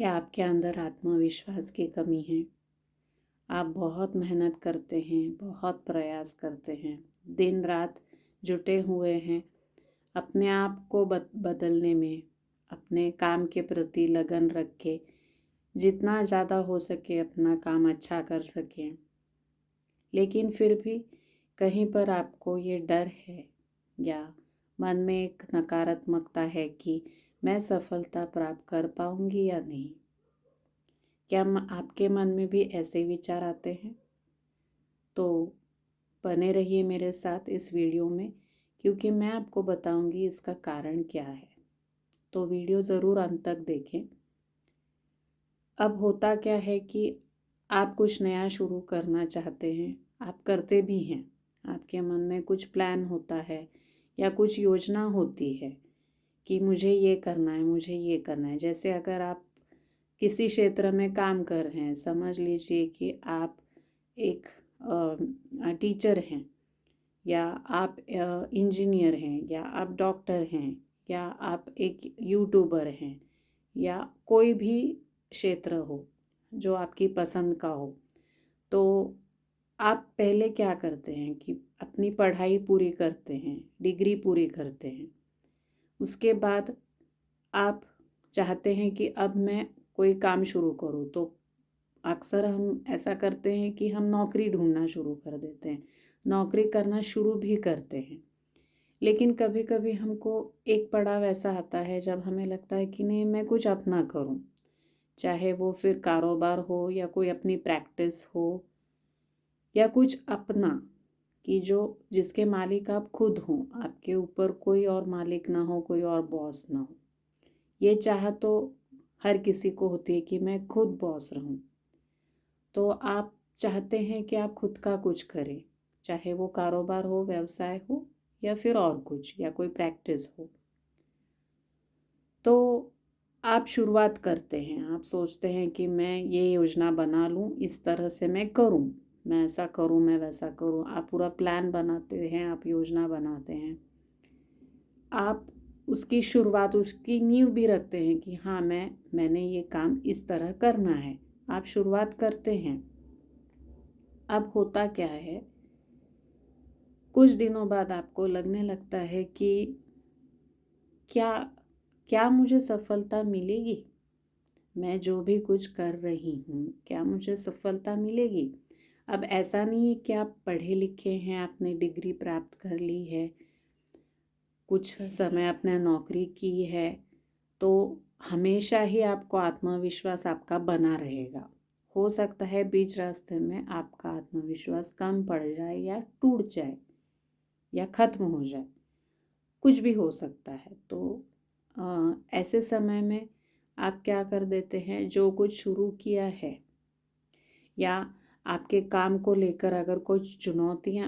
क्या आपके अंदर आत्मविश्वास की कमी है? आप बहुत मेहनत करते हैं, बहुत प्रयास करते हैं, दिन रात जुटे हुए हैं अपने आप को बदलने में, अपने काम के प्रति लगन रख के जितना ज़्यादा हो सके अपना काम अच्छा कर सकें। लेकिन फिर भी कहीं पर आपको ये डर है या मन में एक नकारात्मकता है कि मैं सफलता प्राप्त कर पाऊंगी या नहीं। क्या आपके मन में भी ऐसे विचार आते हैं? तो बने रहिए मेरे साथ इस वीडियो में, क्योंकि मैं आपको बताऊंगी इसका कारण क्या है। तो वीडियो ज़रूर अंत तक देखें। अब होता क्या है कि आप कुछ नया शुरू करना चाहते हैं, आप करते भी हैं, आपके मन में कुछ प्लान होता है या कुछ योजना होती है कि मुझे ये करना है, मुझे ये करना है। जैसे अगर आप किसी क्षेत्र में काम कर रहे हैं, समझ लीजिए कि आप एक टीचर हैं या आप इंजीनियर हैं या आप डॉक्टर हैं या आप एक यूट्यूबर हैं या कोई भी क्षेत्र हो जो आपकी पसंद का हो, तो आप पहले क्या करते हैं कि अपनी पढ़ाई पूरी करते हैं, डिग्री पूरी करते हैं। उसके बाद आप चाहते हैं कि अब मैं कोई काम शुरू करूँ, तो अक्सर हम ऐसा करते हैं कि हम नौकरी ढूंढना शुरू कर देते हैं, नौकरी करना शुरू भी करते हैं। लेकिन कभी कभी हमको एक पड़ाव ऐसा आता है जब हमें लगता है कि नहीं, मैं कुछ अपना करूं, चाहे वो फिर कारोबार हो या कोई अपनी प्रैक्टिस हो या कुछ अपना, कि जो जिसके मालिक आप खुद हों, आपके ऊपर कोई और मालिक ना हो, कोई और बॉस ना हो। ये चाह तो हर किसी को होती है कि मैं खुद बॉस रहूं। तो आप चाहते हैं कि आप खुद का कुछ करें, चाहे वो कारोबार हो, व्यवसाय हो या फिर और कुछ या कोई प्रैक्टिस हो। तो आप शुरुआत करते हैं, आप सोचते हैं कि मैं ये योजना बना लूँ, इस तरह से मैं करूँ, मैं ऐसा करूँ, मैं वैसा करूँ। आप पूरा प्लान बनाते हैं, आप योजना बनाते हैं, आप उसकी शुरुआत, उसकी नींव भी रखते हैं कि हाँ, मैंने ये काम इस तरह करना है। आप शुरुआत करते हैं। अब होता क्या है, कुछ दिनों बाद आपको लगने लगता है कि क्या क्या मुझे सफलता मिलेगी? मैं जो भी कुछ कर रही हूँ, क्या मुझे सफलता मिलेगी? अब ऐसा नहीं है कि आप पढ़े लिखे हैं, आपने डिग्री प्राप्त कर ली है, कुछ समय आपने नौकरी की है, तो हमेशा ही आपको आत्मविश्वास आपका बना रहेगा। हो सकता है बीच रास्ते में आपका आत्मविश्वास कम पड़ जाए या टूट जाए या ख़त्म हो जाए, कुछ भी हो सकता है। तो ऐसे समय में आप क्या कर देते हैं, जो कुछ शुरू किया है या आपके काम को लेकर अगर कुछ चुनौतियों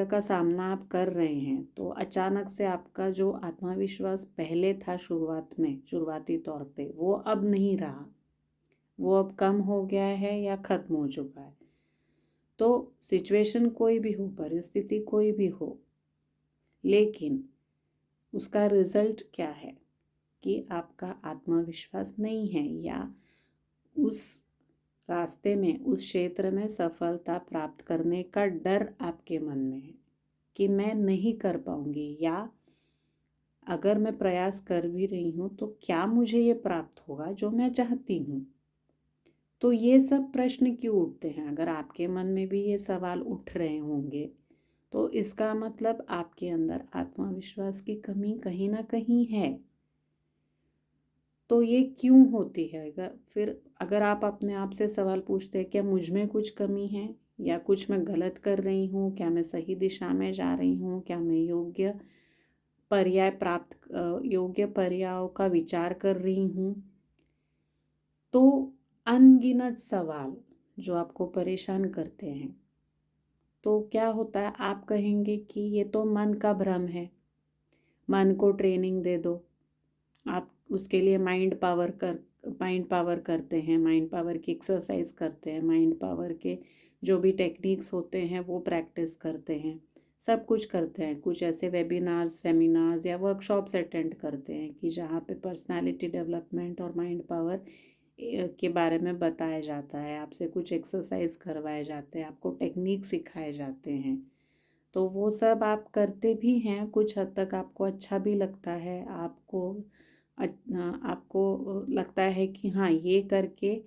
का सामना आप कर रहे हैं, तो अचानक से आपका जो आत्मविश्वास पहले था शुरुआती तौर पे, वो अब नहीं रहा, वो अब कम हो गया है या ख़त्म हो चुका है। तो सिचुएशन कोई भी हो, परिस्थिति कोई भी हो, लेकिन उसका रिजल्ट क्या है कि आपका आत्मविश्वास नहीं है या उस रास्ते में, उस क्षेत्र में सफलता प्राप्त करने का डर आपके मन में है कि मैं नहीं कर पाऊंगी, या अगर मैं प्रयास कर भी रही हूँ तो क्या मुझे ये प्राप्त होगा जो मैं चाहती हूँ। तो ये सब प्रश्न क्यों उठते हैं? अगर आपके मन में भी ये सवाल उठ रहे होंगे, तो इसका मतलब आपके अंदर आत्मविश्वास की कमी कहीं ना कहीं है। तो ये क्यों होती है? अगर आप अपने आप से सवाल पूछते हैं, क्या मुझ में कुछ कमी है या कुछ मैं गलत कर रही हूँ, क्या मैं सही दिशा में जा रही हूँ, क्या मैं योग्य पर्यायों का विचार कर रही हूँ, तो अनगिनत सवाल जो आपको परेशान करते हैं, तो क्या होता है, आप कहेंगे कि ये तो मन का भ्रम है, मन को ट्रेनिंग दे दो। आप उसके लिए माइंड पावर करते हैं, माइंड पावर की एक्सरसाइज करते हैं, माइंड पावर के जो भी टेक्निक्स होते हैं वो प्रैक्टिस करते हैं, सब कुछ करते हैं। कुछ ऐसे वेबिनार्स, सेमिनार्स या वर्कशॉप्स अटेंड करते हैं कि जहाँ पे पर्सनालिटी डेवलपमेंट और माइंड पावर के बारे में बताया जाता है। आपसे कुछ एक्सरसाइज करवाए जाते हैं, आपको टेक्निक सिखाए जाते हैं। तो वो सब आप करते भी हैं, कुछ हद तक आपको अच्छा भी लगता है। आपको लगता है कि हाँ, ये करके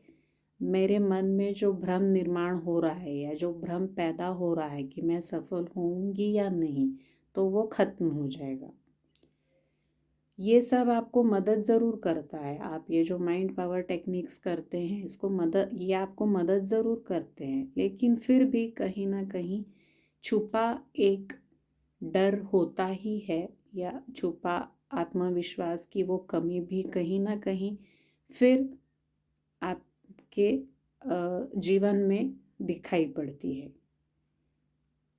मेरे मन में जो भ्रम निर्माण हो रहा है या जो भ्रम पैदा हो रहा है कि मैं सफल होंगी या नहीं, तो वो ख़त्म हो जाएगा। ये सब आपको मदद ज़रूर करता है। आप ये जो माइंड पावर टेक्निक्स करते हैं, ये आपको मदद ज़रूर करते हैं, लेकिन फिर भी कहीं ना कहीं छुपा एक डर होता ही है, या छुपा आत्मविश्वास की वो कमी भी कहीं ना कहीं फिर आपके जीवन में दिखाई पड़ती है।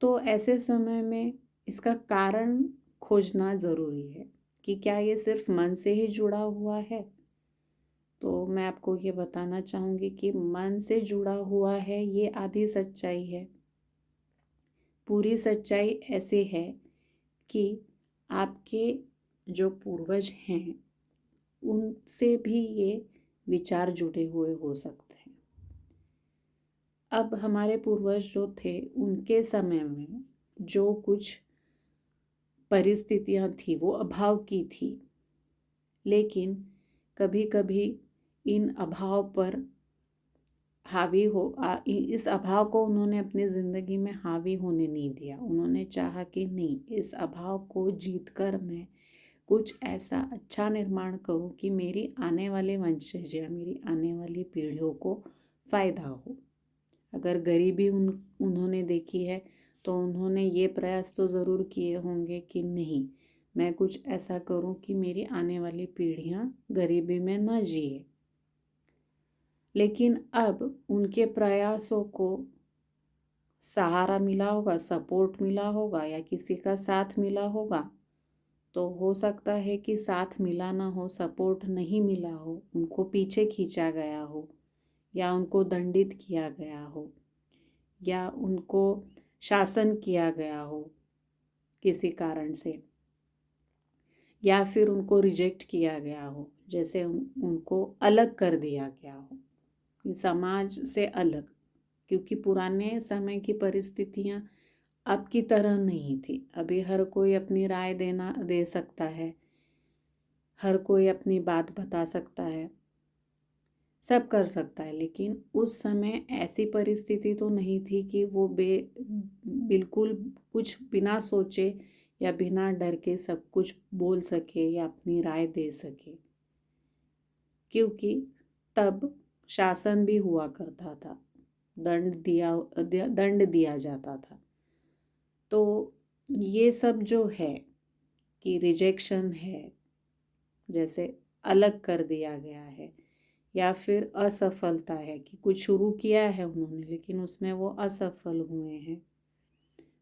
तो ऐसे समय में इसका कारण खोजना ज़रूरी है कि क्या ये सिर्फ मन से ही जुड़ा हुआ है। तो मैं आपको ये बताना चाहूँगी कि मन से जुड़ा हुआ है ये आधी सच्चाई है। पूरी सच्चाई ऐसे है कि आपके जो पूर्वज हैं उनसे भी ये विचार जुड़े हुए हो सकते हैं। अब हमारे पूर्वज जो थे उनके समय में जो कुछ परिस्थितियाँ थी वो अभाव की थी, लेकिन कभी कभी इन अभाव पर इस अभाव को उन्होंने अपनी ज़िंदगी में हावी होने नहीं दिया। उन्होंने चाहा कि नहीं, इस अभाव को जीत कर मैं कुछ ऐसा अच्छा निर्माण करूं कि मेरी आने वाले वंशज या मेरी आने वाली पीढ़ियों को फ़ायदा हो। अगर गरीबी उन्होंने देखी है तो उन्होंने ये प्रयास तो ज़रूर किए होंगे कि नहीं, मैं कुछ ऐसा करूं कि मेरी आने वाली पीढ़ियां गरीबी में न जिए। लेकिन अब उनके प्रयासों को सहारा मिला होगा, सपोर्ट मिला होगा या किसी का साथ मिला होगा। तो हो सकता है कि साथ मिला ना हो, सपोर्ट नहीं मिला हो, उनको पीछे खींचा गया हो, या उनको दंडित किया गया हो, या उनको शासन किया गया हो किसी कारण से, या फिर उनको रिजेक्ट किया गया हो, जैसे उनको अलग कर दिया गया हो समाज से अलग। क्योंकि पुराने समय की परिस्थितियाँ अब की तरह नहीं थी। अभी हर कोई अपनी राय दे सकता है, हर कोई अपनी बात बता सकता है, सब कर सकता है। लेकिन उस समय ऐसी परिस्थिति तो नहीं थी कि वो बिल्कुल कुछ बिना सोचे या बिना डर के सब कुछ बोल सके या अपनी राय दे सके। क्योंकि तब शासन भी हुआ करता था, दंड दिया जाता था। तो ये सब जो है कि रिजेक्शन है, जैसे अलग कर दिया गया है, या फिर असफलता है कि कुछ शुरू किया है उन्होंने लेकिन उसमें वो असफल हुए हैं,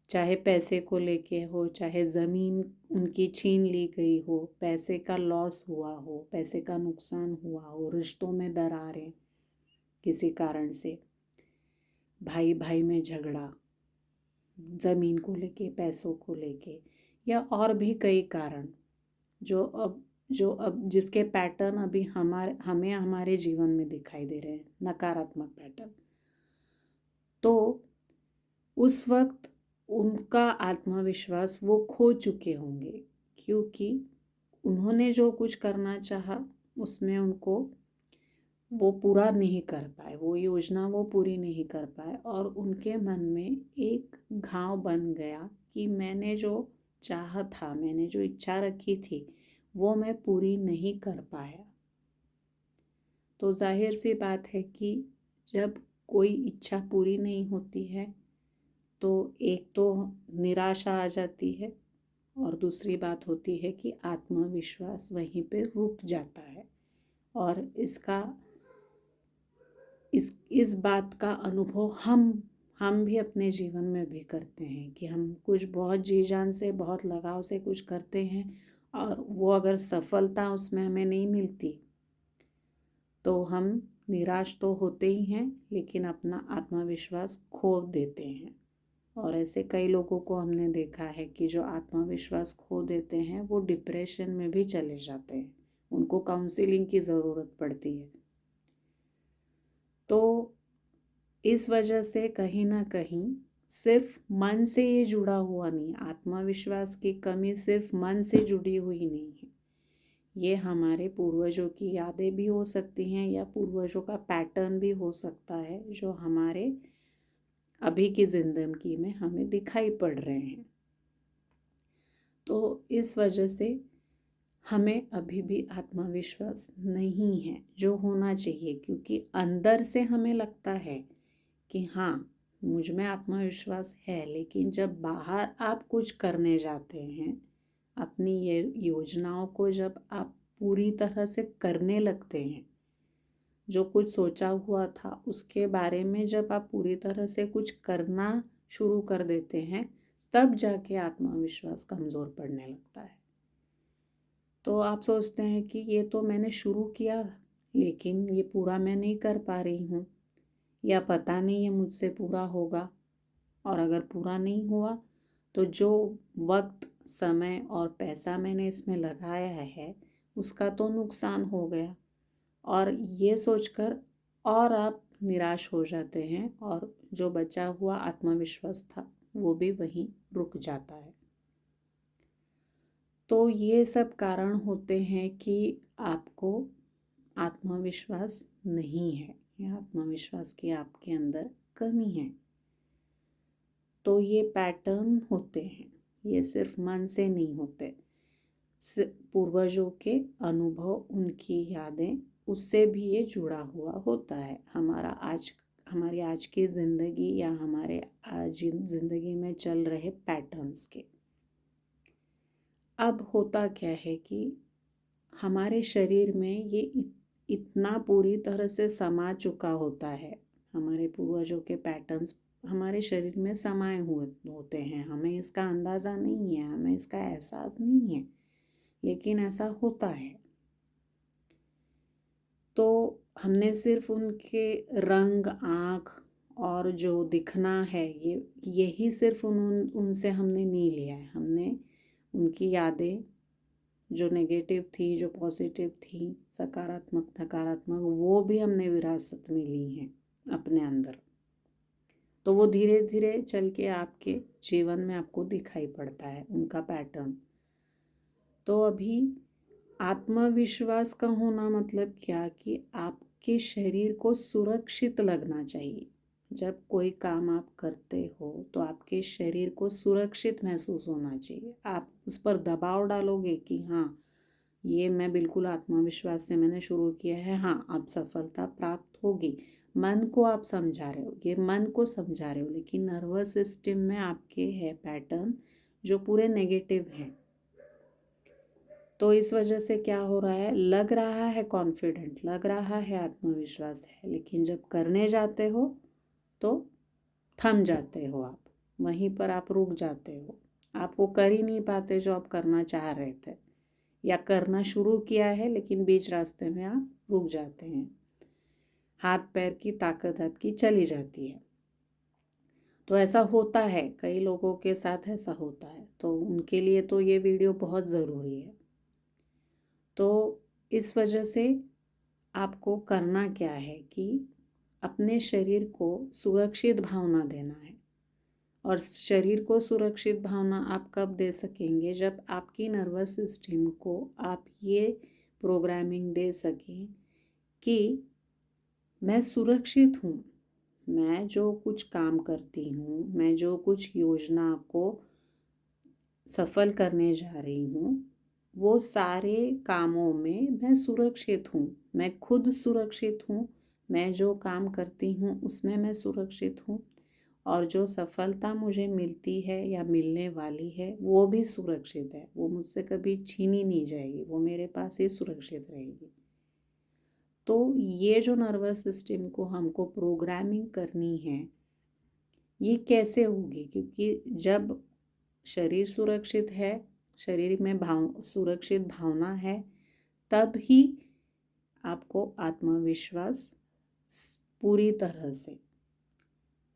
चाहे पैसे को लेके हो, चाहे ज़मीन उनकी छीन ली गई हो, पैसे का लॉस हुआ हो, पैसे का नुकसान हुआ हो, रिश्तों में दरारें किसी कारण से, भाई भाई में झगड़ा, ज़मीन को लेके, पैसों को लेके, या और भी कई कारण जो अब जिसके पैटर्न अभी हमें हमारे जीवन में दिखाई दे रहे हैं, नकारात्मक पैटर्न। तो उस वक्त उनका आत्मविश्वास वो खो चुके होंगे, क्योंकि उन्होंने जो कुछ करना चाहा उसमें उनको वो पूरा नहीं कर पाए, वो योजना वो पूरी नहीं कर पाए, और उनके मन में एक घाव बन गया कि मैंने जो चाहा था, मैंने जो इच्छा रखी थी, वो मैं पूरी नहीं कर पाया। तो जाहिर सी बात है कि जब कोई इच्छा पूरी नहीं होती है तो एक तो निराशा आ जाती है, और दूसरी बात होती है कि आत्मविश्वास वहीं पे रुक जाता है। और इस बात का अनुभव हम भी अपने जीवन में भी करते हैं कि हम कुछ बहुत जी जान से, बहुत लगाव से कुछ करते हैं, और वो अगर सफलता उसमें हमें नहीं मिलती तो हम निराश तो होते ही हैं, लेकिन अपना आत्मविश्वास खो देते हैं। और ऐसे कई लोगों को हमने देखा है कि जो आत्मविश्वास खो देते हैं वो डिप्रेशन में भी चले जाते हैं, उनको काउंसलिंग की ज़रूरत पड़ती है। तो इस वजह से कहीं ना कहीं सिर्फ मन से ये जुड़ा हुआ नहीं, आत्मविश्वास की कमी सिर्फ मन से जुड़ी हुई नहीं है, ये हमारे पूर्वजों की यादें भी हो सकती हैं या पूर्वजों का पैटर्न भी हो सकता है जो हमारे अभी की ज़िंदगी में हमें दिखाई पड़ रहे हैं। तो इस वजह से हमें अभी भी आत्मविश्वास नहीं है जो होना चाहिए, क्योंकि अंदर से हमें लगता है कि हाँ मुझ में आत्मविश्वास है, लेकिन जब बाहर आप कुछ करने जाते हैं, अपनी ये योजनाओं को जब आप पूरी तरह से करने लगते हैं, जो कुछ सोचा हुआ था उसके बारे में जब आप पूरी तरह से कुछ करना शुरू कर देते हैं, तब जाके आत्मविश्वास कमज़ोर पड़ने लगता है। तो आप सोचते हैं कि ये तो मैंने शुरू किया लेकिन ये पूरा मैं नहीं कर पा रही हूँ, या पता नहीं ये मुझसे पूरा होगा, और अगर पूरा नहीं हुआ तो जो वक्त, समय और पैसा मैंने इसमें लगाया है उसका तो नुकसान हो गया, और ये सोचकर और आप निराश हो जाते हैं और जो बचा हुआ आत्मविश्वास था वो भी वहीं रुक जाता है। तो ये सब कारण होते हैं कि आपको आत्मविश्वास नहीं है या आत्मविश्वास की आपके अंदर कमी है। तो ये पैटर्न होते हैं, ये सिर्फ मन से नहीं होते, पूर्वजों के अनुभव, उनकी यादें, उससे भी ये जुड़ा हुआ होता है। हमारी आज की ज़िंदगी या हमारे आज ज़िंदगी में चल रहे पैटर्न्स के। अब होता क्या है कि हमारे शरीर में ये इतना पूरी तरह से समा चुका होता है, हमारे पूर्वजों के पैटर्न्स हमारे शरीर में समाये हुए होते हैं, हमें इसका अंदाज़ा नहीं है, हमें इसका एहसास नहीं है, लेकिन ऐसा होता है। तो हमने सिर्फ उनके रंग, आँख और जो दिखना है यही सिर्फ उनसे हमने नहीं लिया है, हमने उनकी यादें जो नेगेटिव थी, जो पॉजिटिव थी, सकारात्मक, नकारात्मक, वो भी हमने विरासत में ली हैं अपने अंदर। तो वो धीरे धीरे चल के आपके जीवन में आपको दिखाई पड़ता है उनका पैटर्न। तो अभी आत्मविश्वास का होना मतलब क्या कि आपके शरीर को सुरक्षित लगना चाहिए। जब कोई काम आप करते हो तो आपके शरीर को सुरक्षित महसूस होना चाहिए। आप उस पर दबाव डालोगे कि हाँ ये मैं बिल्कुल आत्मविश्वास से मैंने शुरू किया है, हाँ अब सफलता प्राप्त होगी, मन को आप समझा रहे हो, ये मन को समझा रहे हो, लेकिन नर्वस सिस्टम में आपके है पैटर्न जो पूरे नेगेटिव हैं। तो इस वजह से क्या हो रहा है, लग रहा है कॉन्फिडेंट, लग रहा है आत्मविश्वास है, लेकिन जब करने जाते हो तो थम जाते हो, आप वहीं पर आप रुक जाते हो, आप वो कर ही नहीं पाते जो आप करना चाह रहे थे, या करना शुरू किया है लेकिन बीच रास्ते में आप रुक जाते हैं, हाथ पैर की ताकत आपकी चली जाती है। तो ऐसा होता है, कई लोगों के साथ ऐसा होता है, तो उनके लिए तो ये वीडियो बहुत ज़रूरी है। तो इस वजह से आपको करना क्या है कि अपने शरीर को सुरक्षित भावना देना है, और शरीर को सुरक्षित भावना आप कब दे सकेंगे, जब आपकी नर्वस सिस्टम को आप ये प्रोग्रामिंग दे सकें कि मैं सुरक्षित हूँ, मैं जो कुछ काम करती हूँ, मैं जो कुछ योजना को सफल करने जा रही हूँ, वो सारे कामों में मैं सुरक्षित हूँ, मैं खुद सुरक्षित हूँ, मैं जो काम करती हूँ उसमें मैं सुरक्षित हूँ, और जो सफलता मुझे मिलती है या मिलने वाली है वो भी सुरक्षित है, वो मुझसे कभी छीनी नहीं जाएगी, वो मेरे पास ही सुरक्षित रहेगी। तो ये जो नर्वस सिस्टम को हमको प्रोग्रामिंग करनी है, ये कैसे होगी, क्योंकि जब शरीर सुरक्षित है, शरीर में सुरक्षित भावना है, तब ही आपको आत्मविश्वास पूरी तरह से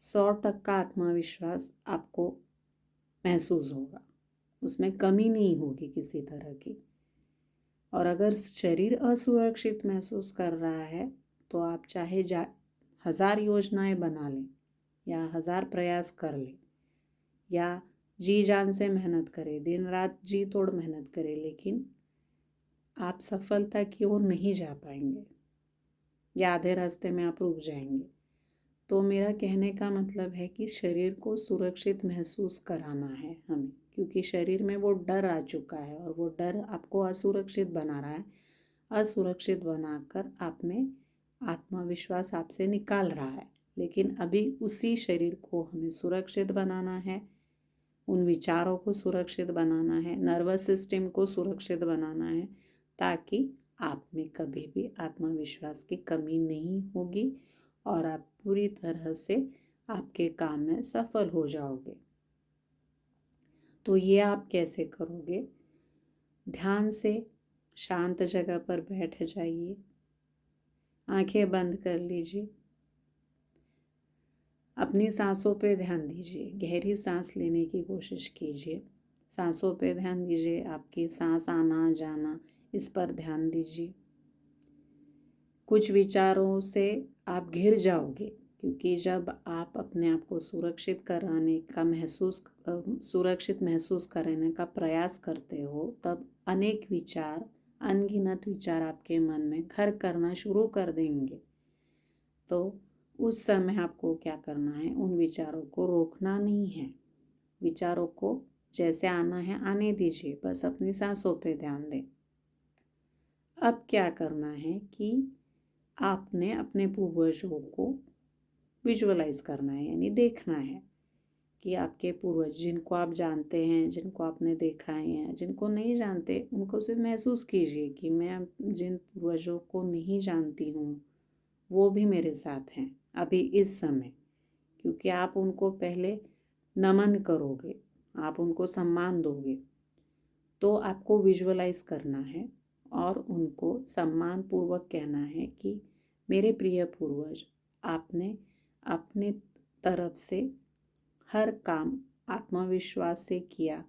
100% आत्मविश्वास आपको महसूस होगा, उसमें कमी नहीं होगी किसी तरह की। और अगर शरीर असुरक्षित महसूस कर रहा है तो आप चाहे 1000 योजनाएं बना लें या 1000 प्रयास कर लें या जी जान से मेहनत करें, दिन रात जी तोड़ मेहनत करें, लेकिन आप सफलता की ओर नहीं जा पाएंगे या आधे रास्ते में आप रुक जाएंगे। तो मेरा कहने का मतलब है कि शरीर को सुरक्षित महसूस कराना है हमें, क्योंकि शरीर में वो डर आ चुका है और वो डर आपको असुरक्षित बना रहा है। असुरक्षित बनाकर आप में आत्मविश्वास आपसे निकाल रहा है। लेकिन अभी उसी शरीर को हमें सुरक्षित बनाना है, उन विचारों को सुरक्षित बनाना है, नर्वस सिस्टम को सुरक्षित बनाना है, ताकि आप में कभी भी आत्मविश्वास की कमी नहीं होगी और आप पूरी तरह से आपके काम में सफल हो जाओगे। तो ये आप कैसे करोगे? ध्यान से शांत जगह पर बैठ जाइए, आंखें बंद कर लीजिए, अपनी सांसों पे ध्यान दीजिए, गहरी सांस लेने की कोशिश कीजिए। सांसों पे ध्यान दीजिए, आपकी सांस आना जाना इस पर ध्यान दीजिए। कुछ विचारों से आप घिर जाओगे, क्योंकि जब आप अपने आप को सुरक्षित महसूस कराने का प्रयास करते हो, तब अनेक विचार, अनगिनत विचार आपके मन में घर करना शुरू कर देंगे। तो उस समय आपको क्या करना है? उन विचारों को रोकना नहीं है, विचारों को जैसे आना है आने दीजिए, बस अपनी सांसों पे ध्यान दें। अब क्या करना है कि आपने अपने पूर्वजों को विजुअलाइज करना है, यानी देखना है कि आपके पूर्वज, जिनको आप जानते हैं, जिनको आपने देखा है या जिनको नहीं जानते, उनको सिर्फ महसूस कीजिए कि मैं जिन पूर्वजों को नहीं जानती हूँ वो भी मेरे साथ हैं अभी इस समय। क्योंकि आप उनको पहले नमन करोगे, आप उनको सम्मान दोगे, तो आपको विजुअलाइज करना है और उनको सम्मान पूर्वक कहना है कि मेरे प्रिय पूर्वज, आपने अपने तरफ से हर काम आत्मविश्वास से किया,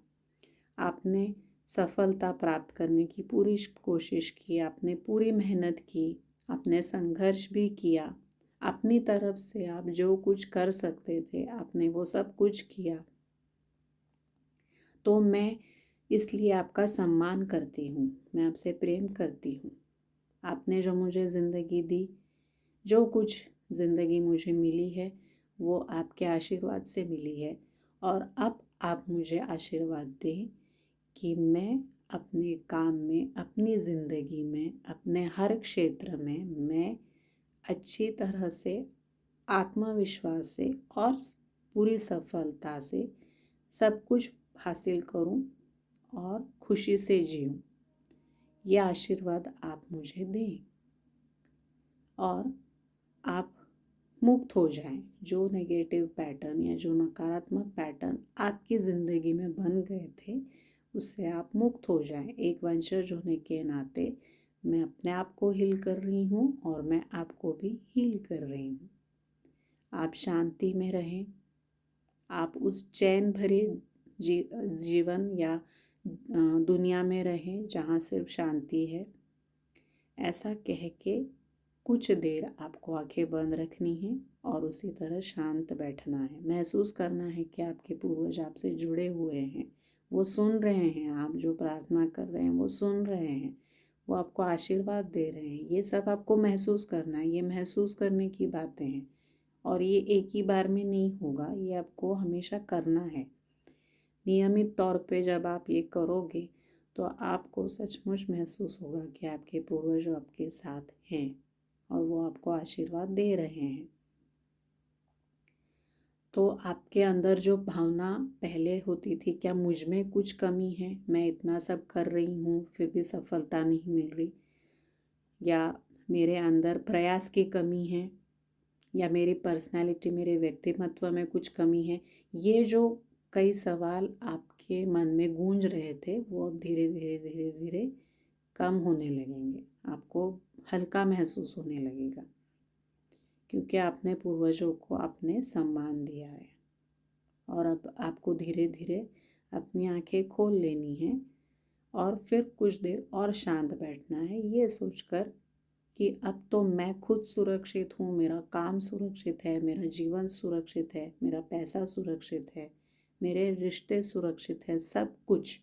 आपने सफलता प्राप्त करने की पूरी कोशिश की, आपने पूरी मेहनत की, आपने संघर्ष भी किया, अपनी तरफ से आप जो कुछ कर सकते थे आपने वो सब कुछ किया। तो मैं इसलिए आपका सम्मान करती हूँ, मैं आपसे प्रेम करती हूँ। आपने जो मुझे ज़िंदगी दी, जो कुछ ज़िंदगी मुझे मिली है वो आपके आशीर्वाद से मिली है। और अब आप मुझे आशीर्वाद दें कि मैं अपने काम में, अपनी ज़िंदगी में, अपने हर क्षेत्र में मैं अच्छी तरह से, आत्मविश्वास से और पूरी सफलता से सब कुछ हासिल करूं और खुशी से जीऊं। ये आशीर्वाद आप मुझे दें और आप मुक्त हो जाएं। जो नेगेटिव पैटर्न या जो नकारात्मक पैटर्न आपकी ज़िंदगी में बन गए थे उससे आप मुक्त हो जाएं। एक वंशज होने के नाते मैं अपने आप को हील कर रही हूँ और मैं आपको भी हील कर रही हूँ। आप शांति में रहें, आप उस चैन भरे जीवन या दुनिया में रहें जहाँ सिर्फ शांति है। ऐसा कह के कुछ देर आपको आंखें बंद रखनी है और उसी तरह शांत बैठना है। महसूस करना है कि आपके पूर्वज आपसे जुड़े हुए हैं, वो सुन रहे हैं, आप जो प्रार्थना कर रहे हैं वो सुन रहे हैं, वो आपको आशीर्वाद दे रहे हैं। ये सब आपको महसूस करना है, ये महसूस करने की बातें हैं और ये एक ही बार में नहीं होगा, ये आपको हमेशा करना है। नियमित तौर पे जब आप ये करोगे तो आपको सचमुच महसूस होगा कि आपके पूर्वज आपके साथ हैं और वो आपको आशीर्वाद दे रहे हैं। तो आपके अंदर जो भावना पहले होती थी, क्या मुझ में कुछ कमी है, मैं इतना सब कर रही हूँ फिर भी सफलता नहीं मिल रही, या मेरे अंदर प्रयास की कमी है, या मेरी पर्सनैलिटी, मेरे व्यक्तिमत्व में कुछ कमी है, ये जो कई सवाल आपके मन में गूंज रहे थे वो अब धीरे धीरे धीरे धीरे कम होने लगेंगे, आपको हल्का महसूस होने लगेगा। क्योंकि आपने पूर्वजों को आपने सम्मान दिया है। और अब आपको धीरे धीरे अपनी आंखें खोल लेनी है और फिर कुछ देर और शांत बैठना है, ये सोचकर कि अब तो मैं खुद सुरक्षित हूँ, मेरा काम सुरक्षित है, मेरा जीवन सुरक्षित है, मेरा पैसा सुरक्षित है, मेरे रिश्ते सुरक्षित है, सब कुछ,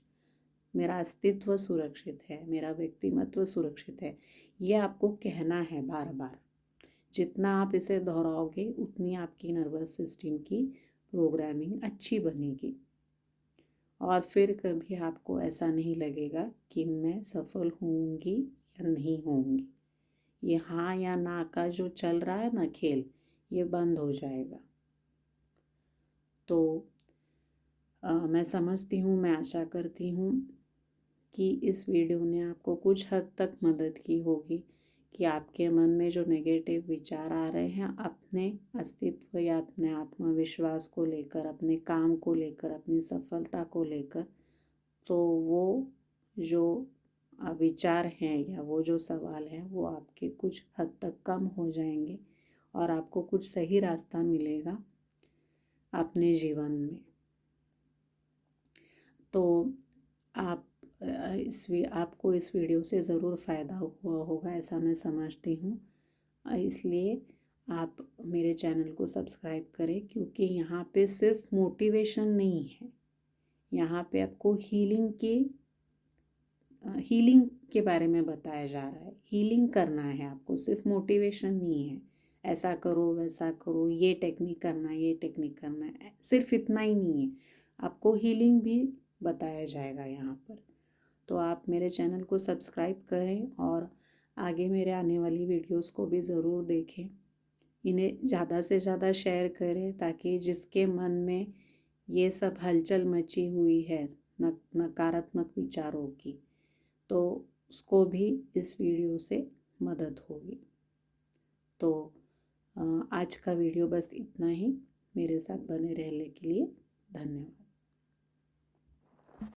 मेरा अस्तित्व सुरक्षित है, मेरा व्यक्तिमत्व सुरक्षित है। ये आपको कहना है बार बार। जितना आप इसे दोहराओगे उतनी आपकी नर्वस सिस्टम की प्रोग्रामिंग अच्छी बनेगी और फिर कभी आपको ऐसा नहीं लगेगा कि मैं सफल होंगी या नहीं होंगी। ये हाँ या ना का जो चल रहा है ना खेल, ये बंद हो जाएगा। तो मैं समझती हूँ, मैं आशा करती हूँ कि इस वीडियो ने आपको कुछ हद तक मदद की होगी कि आपके मन में जो नेगेटिव विचार आ रहे हैं अपने अस्तित्व या अपने आत्मविश्वास को लेकर, अपने काम को लेकर, अपनी सफलता को लेकर, तो वो जो विचार हैं या वो जो सवाल हैं वो आपके कुछ हद तक कम हो जाएंगे और आपको कुछ सही रास्ता मिलेगा अपने जीवन में। तो आप आपको इस वीडियो से ज़रूर फ़ायदा हुआ होगा, ऐसा मैं समझती हूँ। इसलिए आप मेरे चैनल को सब्सक्राइब करें, क्योंकि यहाँ पे सिर्फ मोटिवेशन नहीं है, यहाँ पे आपको हीलिंग के बारे में बताया जा रहा है। हीलिंग करना है आपको, सिर्फ मोटिवेशन नहीं है। ऐसा करो, वैसा करो, ये टेक्निक करना है, ये टेक्निक करना है, सिर्फ इतना ही नहीं है, आपको हीलिंग भी बताया जाएगा यहाँ पर। तो आप मेरे चैनल को सब्सक्राइब करें और आगे मेरे आने वाली वीडियोस को भी ज़रूर देखें। इन्हें ज़्यादा से ज़्यादा शेयर करें ताकि जिसके मन में ये सब हलचल मची हुई है नकारात्मक विचारों की, तो उसको भी इस वीडियो से मदद होगी। तो आज का वीडियो बस इतना ही। मेरे साथ बने रहने के लिए धन्यवाद।